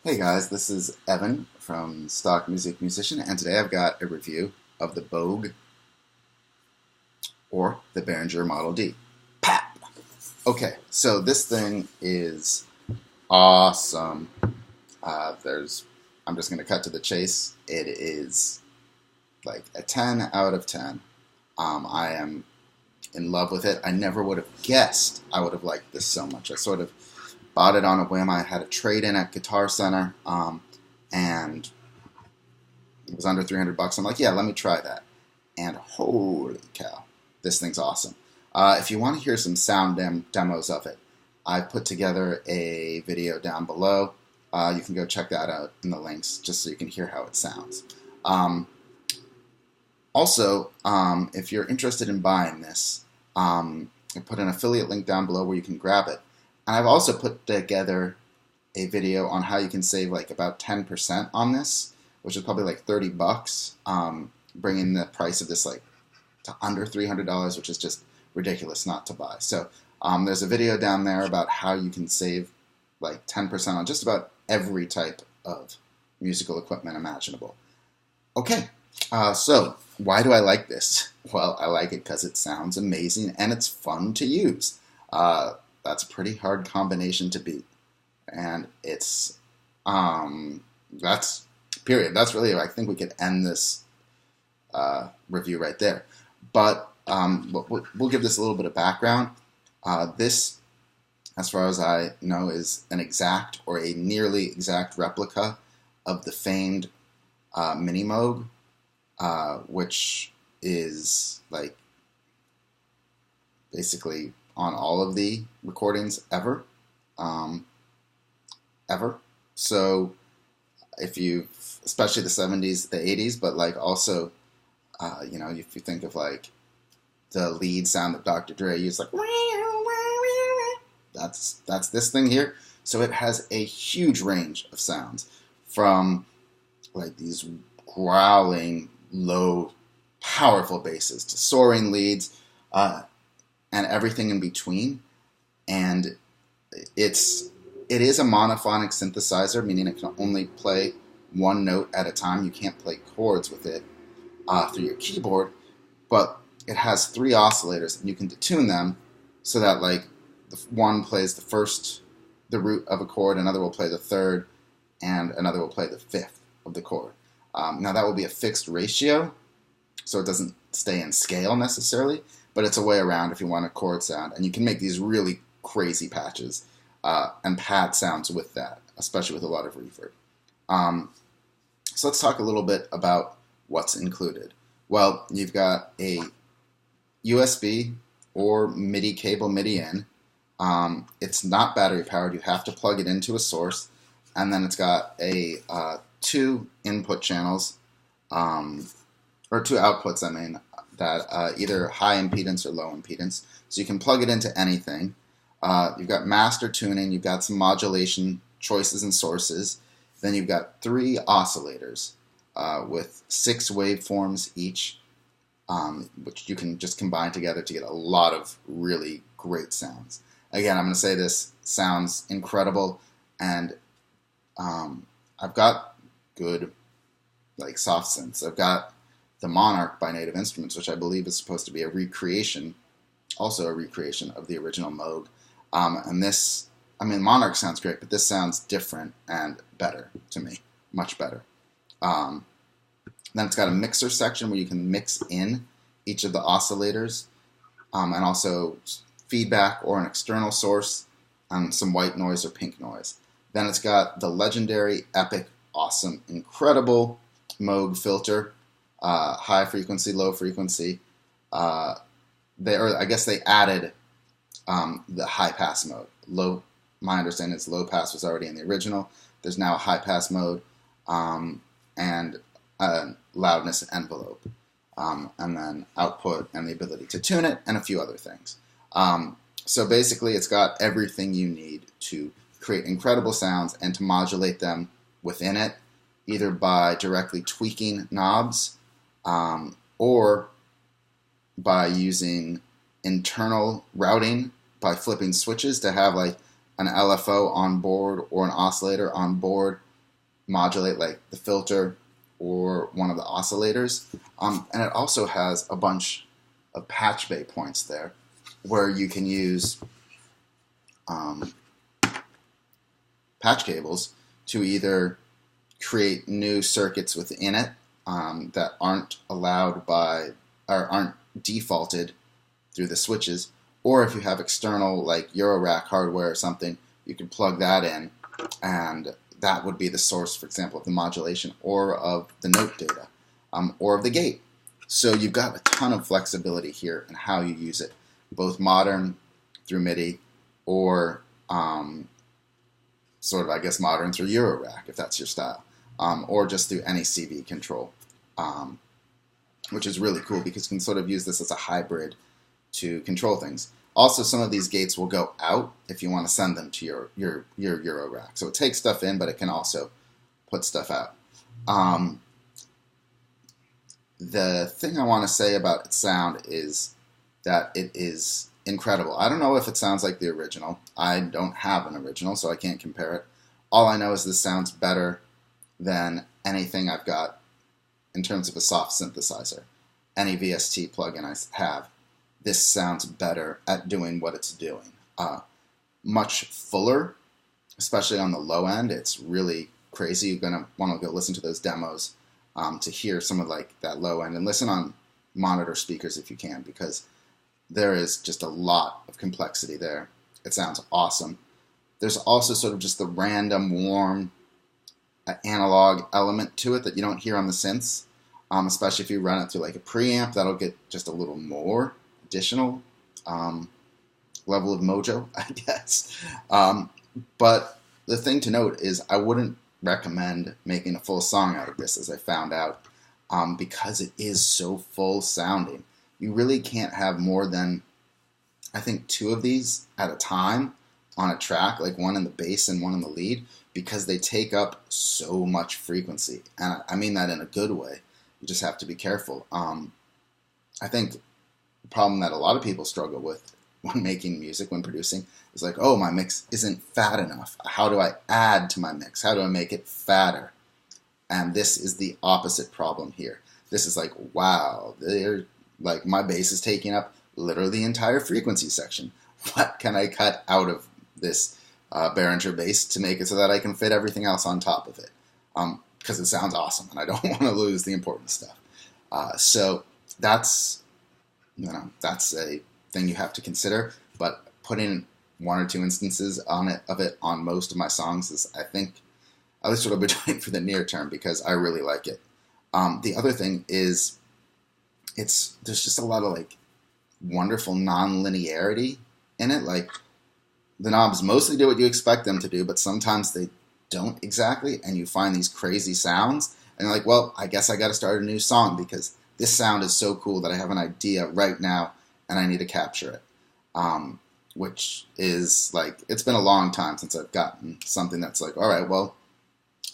Hey guys, this is Evan from Stock Music Musician, and today I've got a review of the Bogue or the Behringer Model D. Pap! Okay, so this thing is awesome. I'm just going to cut to the chase. It is like a 10 out of 10. I am in love with it. I never would have guessed I would have liked this so much. I sort of bought it on a whim. I had a trade-in at Guitar Center, and it was under $300. I'm like, yeah, let me try that. And holy cow, this thing's awesome. If you want to hear some sound demos of it, I put together a video down below. You can go check that out in the links just so you can hear how it sounds. Also, if you're interested in buying this, I put an affiliate link down below where you can grab it. And I've also put together a video on how you can save like about 10% on this, which is probably like $30, bringing the price of this like to under $300, which is just ridiculous not to buy. So there's a video down there about how you can save like 10% on just about every type of musical equipment imaginable. Okay, so why do I like this? Well, I like it because it sounds amazing and it's fun to use. That's a pretty hard combination to beat. And it's, that's, period. That's really, I think we could end this review right there. But we'll give this a little bit of background. This, as far as I know, is an exact or a nearly exact replica of the famed Mini Moog, which is like basically on all of the recordings ever. So if you, especially the 70s, the 80s, but like also, if you think of like the lead sound that Dr. Dre used, like, that's this thing here. So it has a huge range of sounds from like these growling, low, powerful basses to soaring leads, and everything in between. And it is a monophonic synthesizer, meaning it can only play one note at a time. You can't play chords with it through your keyboard, but it has 3 oscillators, and you can detune them so that like one plays the root of a chord, another will play the third, and another will play the fifth of the chord. Now that will be a fixed ratio, so it doesn't stay in scale necessarily, but it's a way around if you want a chord sound, and you can make these really crazy patches and pad sounds with that, especially with a lot of reverb. So let's talk a little bit about what's included. Well, you've got a USB or MIDI cable MIDI in. It's not battery powered. You have to plug it into a source, and then it's got a 2 input channels, or 2 outputs, I mean, that either high impedance or low impedance. So you can plug it into anything. You've got master tuning, you've got some modulation choices and sources. Then you've got 3 oscillators with 6 waveforms each, which you can just combine together to get a lot of really great sounds. Again, I'm going to say this sounds incredible, and I've got good like soft synths. I've got the Monarch by Native Instruments, which I believe is supposed to be a recreation, also a recreation of the original Moog. And this, I mean, Monarch sounds great, but this sounds different and better to me, much better. Then it's got a mixer section where you can mix in each of the oscillators, and also feedback or an external source, and some white noise or pink noise. Then it's got the legendary, epic, awesome, incredible Moog filter, high frequency, low frequency. I guess they added the high pass mode. My understanding is low pass was already in the original. There's now a high pass mode, and a loudness envelope, and then output and the ability to tune it, and a few other things. So basically it's got everything you need to create incredible sounds and to modulate them within it, either by directly tweaking knobs, or by using internal routing by flipping switches to have like an LFO on board or an oscillator on board modulate like the filter or one of the oscillators. And it also has a bunch of patch bay points there where you can use patch cables to either create new circuits within it that aren't allowed by or aren't defaulted through the switches, or if you have external like Eurorack hardware or something, you can plug that in, and that would be the source, for example, of the modulation or of the note data or of the gate. So you've got a ton of flexibility here in how you use it, both modern through MIDI or sort of, I guess, modern through Eurorack, if that's your style, or just through any CV control, which is really cool because you can sort of use this as a hybrid to control things. Also, some of these gates will go out if you want to send them to your Eurorack. So it takes stuff in, but it can also put stuff out. The thing I want to say about its sound is that it is incredible. I don't know if it sounds like the original. I don't have an original, so I can't compare it. All I know is this sounds better than anything I've got in terms of a soft synthesizer. Any VST plugin I have, this sounds better at doing what it's doing. Much fuller, especially on the low end. It's really crazy. You're going to want to go listen to those demos to hear some of like that low end, and listen on monitor speakers if you can, because there is just a lot of complexity there. It sounds awesome. There's also sort of just the random warm analog element to it that you don't hear on the synths, especially if you run it through like a preamp. That'll get just a little more additional level of mojo, I guess. But the thing to note is I wouldn't recommend making a full song out of this, as I found out, because it is so full sounding. You really can't have more than, I think, 2 of these at a time on a track, like one in the bass and one in the lead, because they take up so much frequency. And I mean that in a good way. You just have to be careful. I think the problem that a lot of people struggle with when making music, when producing, is like, oh, my mix isn't fat enough. How do I add to my mix? How do I make it fatter? And this is the opposite problem here. This is like, wow, like my bass is taking up literally the entire frequency section. What can I cut out of this Behringer bass to make it so that I can fit everything else on top of it? Because it sounds awesome, and I don't want to lose the important stuff. So that's a thing you have to consider. But putting 1 or 2 instances of it on most of my songs is, I think, at least what I'll be doing for the near term, because I really like it. The other thing is, there's just a lot of like wonderful non-linearity in it. Like the knobs mostly do what you expect them to do, but sometimes they don't exactly, and you find these crazy sounds, and you're like, well, I guess I got to start a new song because this sound is so cool that I have an idea right now and I need to capture it. Which is like, it's been a long time since I've gotten something that's like, all right, well,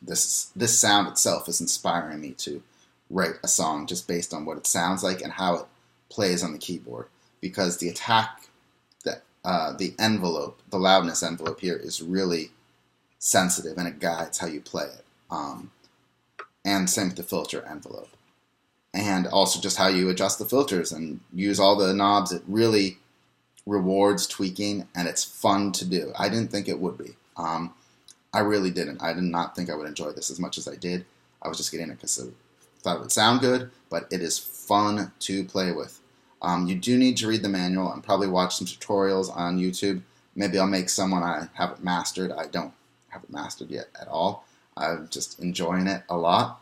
this sound itself is inspiring me to write a song just based on what it sounds like and how it plays on the keyboard. Because the attack, the envelope, the loudness envelope here is really sensitive, and it guides how you play it. And same with the filter envelope. And also just how you adjust the filters and use all the knobs. It really rewards tweaking, and it's fun to do. I didn't think it would be. I really didn't. I did not think I would enjoy this as much as I did. I was just getting it because I thought it would sound good, but it is fun to play with. You do need to read the manual and probably watch some tutorials on YouTube. Maybe I'll make some when I have it mastered. I don't have it mastered yet at all. I'm just enjoying it a lot.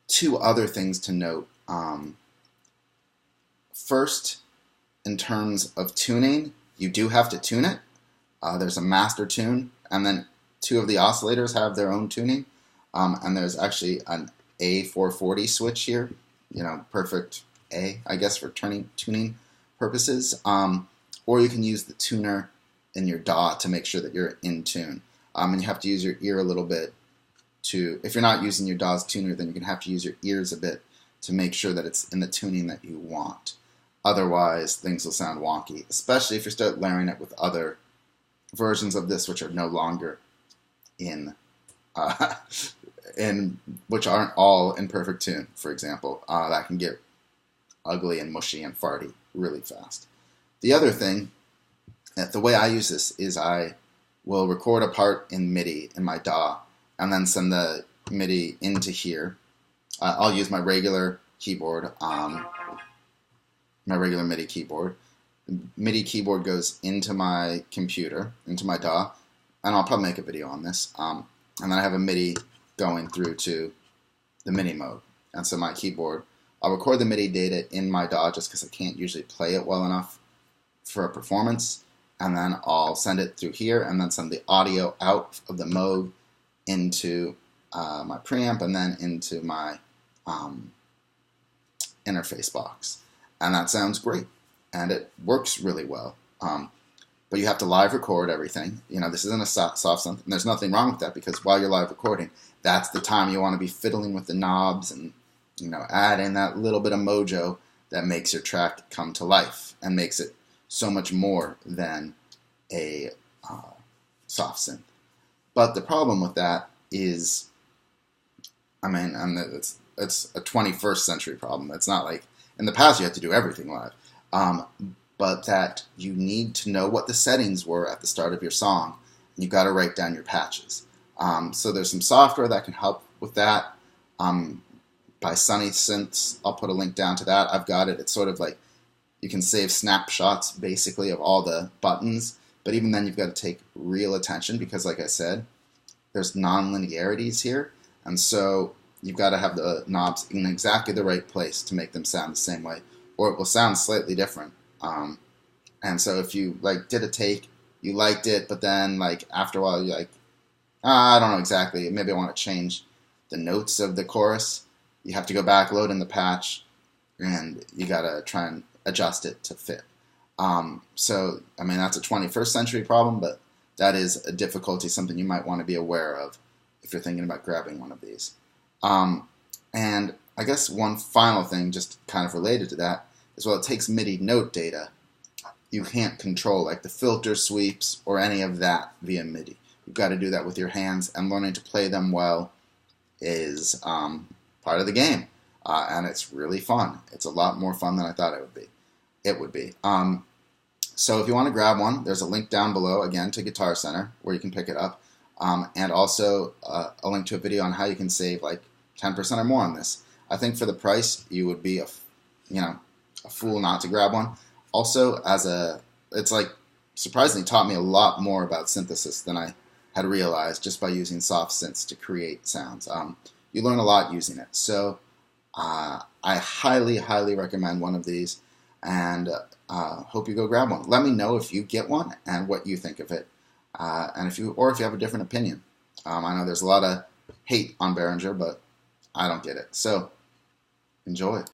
2 other things to note. First, in terms of tuning, you do have to tune it. There's a master tune, and then 2 of the oscillators have their own tuning. And there's actually an A440 switch here, perfect A, I guess, for tuning purposes. Or you can use the tuner in your DAW to make sure that you're in tune. And you have to use your ear a little bit if you're not using your DAW's tuner, then you're going to have to use your ears a bit to make sure that it's in the tuning that you want. Otherwise, things will sound wonky, especially if you start layering it with other versions of this which are no longer in uh, which aren't all in perfect tune, for example. That can get ugly and mushy and farty really fast. The other thing, the way I use this is I will record a part in MIDI in my DAW and then send the MIDI into here. I'll use my regular keyboard, my regular MIDI keyboard. MIDI keyboard goes into my computer, into my DAW, and I'll probably make a video on this. And then I have a MIDI going through to the MIDI mode. And so my keyboard, I'll record the MIDI data in my DAW just because I can't usually play it well enough for a performance. And then I'll send it through here and then send the audio out of the mode into my preamp and then into my interface box. And that sounds great. And it works really well. But you have to live record everything. You know, this isn't a soft synth, and there's nothing wrong with that because while you're live recording, that's the time you want to be fiddling with the knobs and, you know, add in that little bit of mojo that makes your track come to life and makes it so much more than a soft synth. But the problem with that is, I mean, it's a 21st century problem. It's not like in the past you had to do everything live. But that you need to know what the settings were at the start of your song. And you've got to write down your patches. So there's some software that can help with that. By Sunny Synths, I'll put a link down to that. I've got it. It's sort of like you can save snapshots basically of all the buttons. But even then you've got to take real attention because, like I said, there's non-linearities here. And so you've got to have the knobs in exactly the right place to make them sound the same way, or it will sound slightly different. And so if you like did a take, you liked it, but then like after a while you're like, I don't know exactly, maybe I want to change the notes of the chorus. You have to go back, load in the patch, and you gotta try and adjust it to fit. So I mean that's a 21st century problem, but that is a difficulty, something you might want to be aware of if you're thinking about grabbing one of these. And I guess one final thing, just kind of related to that, is well, it takes MIDI note data. You can't control like the filter sweeps or any of that via MIDI. You've got to do that with your hands, and learning to play them well is part of the game. And it's really fun. It's a lot more fun than I thought it would be. So if you want to grab one, there's a link down below, again, to Guitar Center, where you can pick it up. And also a link to a video on how you can save like 10% or more on this. I think for the price, you would be a fool not to grab one. Also, it's like surprisingly taught me a lot more about synthesis than I had realized just by using soft synths to create sounds. You learn a lot using it. So I highly, highly recommend one of these, and hope you go grab one. Let me know if you get one and what you think of it, and if you have a different opinion. I know there's a lot of hate on Behringer, but I don't get it. So enjoy.